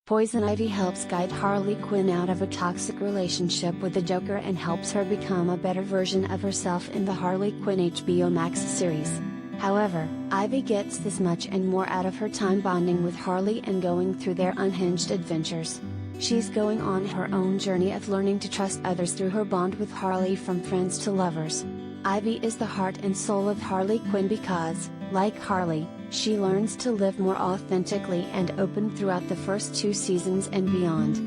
Poison Ivy helps guide Harley Quinn out of a toxic relationship with the Joker and helps her become a better version of herself in the Harley Quinn HBO Max series. However, Ivy gets this much and more out of her time bonding with Harley and going through their unhinged adventures. She's going on her own journey of learning to trust others through her bond with Harley, from friends to lovers. Ivy is the heart and soul of Harley Quinn because, like Harley, she learns to live more authentically and open throughout the first 2 seasons and beyond.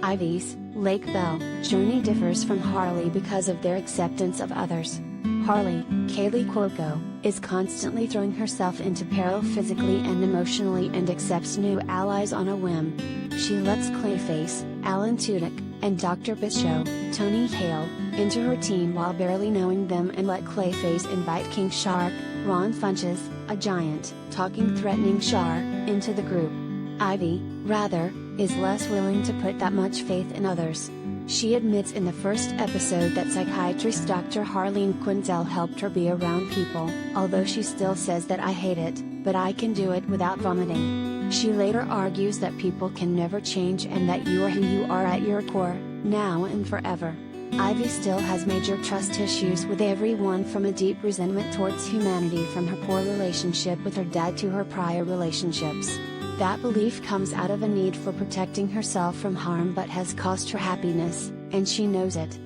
Ivy's Lake Bell journey differs from Harley because of their acceptance of others. Harley, Kaylee Cuoco, is constantly throwing herself into peril physically and emotionally and accepts new allies on a whim. She lets Clayface, Alan Tudyk, and Dr. Bishop, Tony Hale, into her team while barely knowing them, and let Clayface invite King Shark, Ron Funches, a giant, talking threatening Shar, into the group. Ivy, rather, is less willing to put that much faith in others. She admits in the first episode that psychiatrist Dr. Harleen Quinzel helped her be around people, although she still says that "I hate it, but I can do it without vomiting." She later argues that people can never change and that you are who you are at your core, now and forever. Ivy still has major trust issues with everyone, from a deep resentment towards humanity from her poor relationship with her dad to her prior relationships. That belief comes out of a need for protecting herself from harm but has cost her happiness, and she knows it.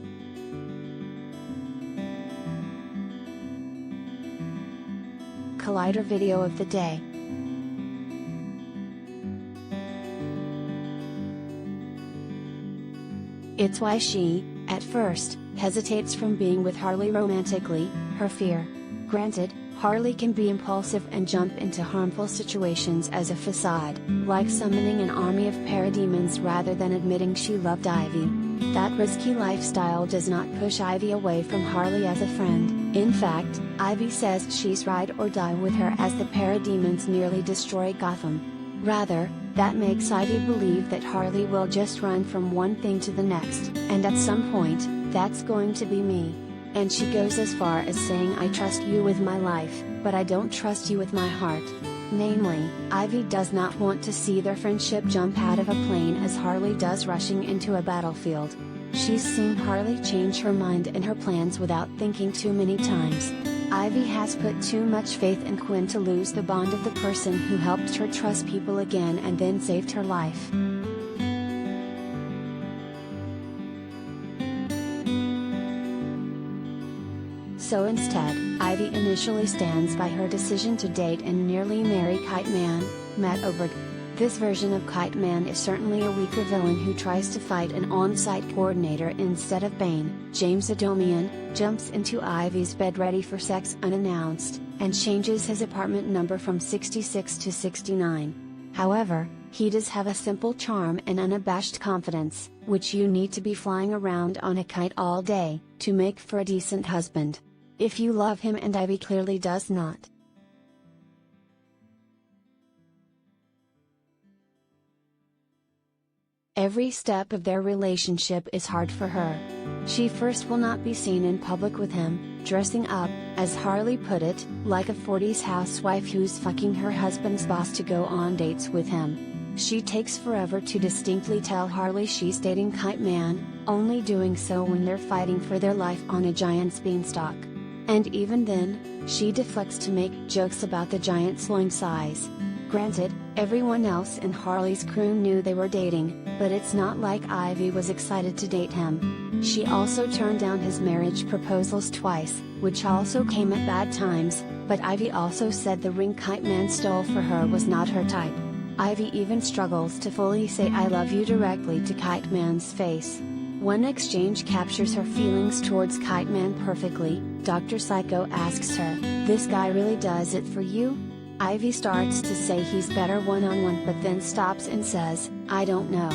Collider video of the day. It's why she, at first, hesitates from being with Harley romantically, her fear. Granted, Harley can be impulsive and jump into harmful situations as a facade, like summoning an army of parademons rather than admitting she loved Ivy. That risky lifestyle does not push Ivy away from Harley as a friend. In fact, Ivy says she's ride or die with her as the parademons nearly destroy Gotham. Rather, that makes Ivy believe that Harley will just run from one thing to the next, and at some point, that's going to be me. And she goes as far as saying, "I trust you with my life, but I don't trust you with my heart." Namely, Ivy does not want to see their friendship jump out of a plane as Harley does rushing into a battlefield. She's seen Harley change her mind and her plans without thinking too many times. Ivy has put too much faith in Quinn to lose the bond of the person who helped her trust people again and then saved her life. So instead, Ivy initially stands by her decision to date and nearly marry Kite Man, Matt Oberg. This version of Kite Man is certainly a weaker villain who tries to fight an on-site coordinator instead of Bane. James Adomian jumps into Ivy's bed ready for sex unannounced, and changes his apartment number from 66 to 69. However, he does have a simple charm and unabashed confidence, which you need to be flying around on a kite all day, to make for a decent husband. If you love him, and Ivy clearly does not. Every step of their relationship is hard for her. She first will not be seen in public with him, dressing up, as Harley put it, like a 40s housewife who's fucking her husband's boss to go on dates with him. She takes forever to distinctly tell Harley she's dating Kite Man, only doing so when they're fighting for their life on a giant's beanstalk. And even then, she deflects to make jokes about the giant's loin size. Granted, everyone else in Harley's crew knew they were dating, but it's not like Ivy was excited to date him. She also turned down his marriage proposals twice, which also came at bad times, but Ivy also said the ring Kite Man stole for her was not her type. Ivy even struggles to fully say "I love you" directly to Kite Man's face. One exchange captures her feelings towards Kite Man perfectly. Dr. Psycho asks her, "This guy really does it for you?" Ivy starts to say he's better one-on-one, but then stops and says, "I don't know."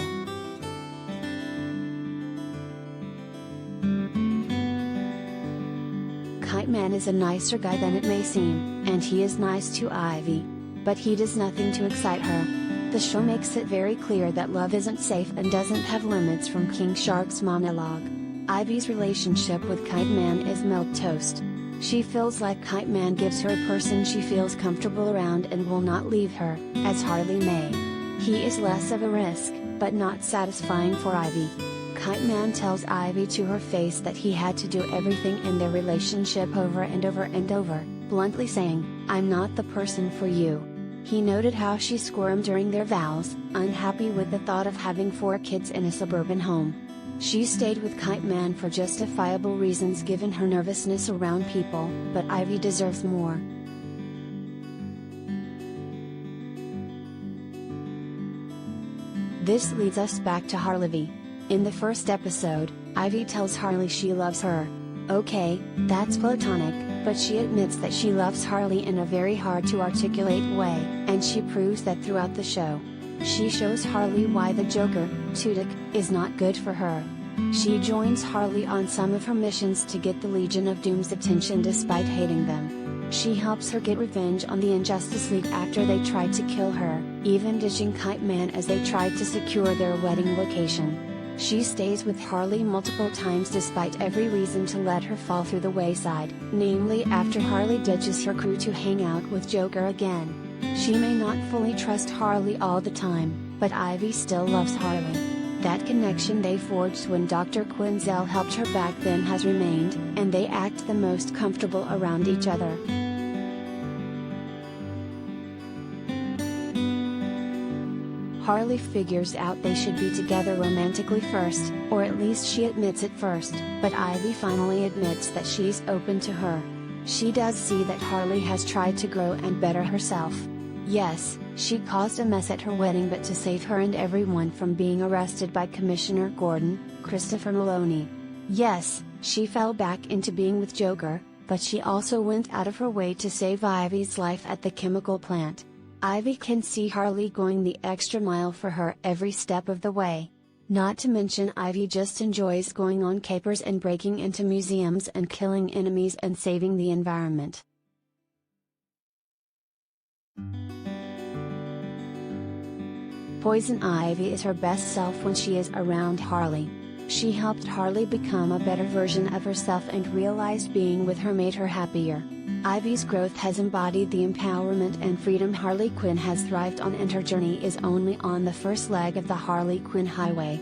Kite Man is a nicer guy than it may seem, and he is nice to Ivy. But he does nothing to excite her. The show makes it very clear that love isn't safe and doesn't have limits from King Shark's monologue. Ivy's relationship with Kite Man is milquetoast. She feels like Kite Man gives her a person she feels comfortable around and will not leave her, as Harley may. He is less of a risk, but not satisfying for Ivy. Kite Man tells Ivy to her face that he had to do everything in their relationship over and over and over, bluntly saying, "I'm not the person for you." He noted how she squirmed during their vows, unhappy with the thought of having 4 kids in a suburban home. She stayed with Kite Man for justifiable reasons given her nervousness around people, but Ivy deserves more. This leads us back to Harley. In the first episode, Ivy tells Harley she loves her. Okay, that's platonic, but she admits that she loves Harley in a very hard to articulate way, and she proves that throughout the show. She shows Harley why the Joker, Tudyk, is not good for her. She joins Harley on some of her missions to get the Legion of Doom's attention despite hating them. She helps her get revenge on the Injustice League after they tried to kill her, even ditching Kite Man as they tried to secure their wedding location. She stays with Harley multiple times despite every reason to let her fall through the wayside, namely after Harley ditches her crew to hang out with Joker again. She may not fully trust Harley all the time, but Ivy still loves Harley. That connection they forged when Dr. Quinzel helped her back then has remained, and they act the most comfortable around each other. Harley figures out they should be together romantically first, or at least she admits it first, but Ivy finally admits that she's open to her. She does see that Harley has tried to grow and better herself. Yes, she caused a mess at her wedding, but to save her and everyone from being arrested by Commissioner Gordon, Christopher Maloney. Yes, she fell back into being with Joker, but she also went out of her way to save Ivy's life at the chemical plant. Ivy can see Harley going the extra mile for her every step of the way. Not to mention Ivy just enjoys going on capers and breaking into museums and killing enemies and saving the environment. Poison Ivy is her best self when she is around Harley. She helped Harley become a better version of herself and realized being with her made her happier. Ivy's growth has embodied the empowerment and freedom Harley Quinn has thrived on, and her journey is only on the first leg of the Harley Quinn highway.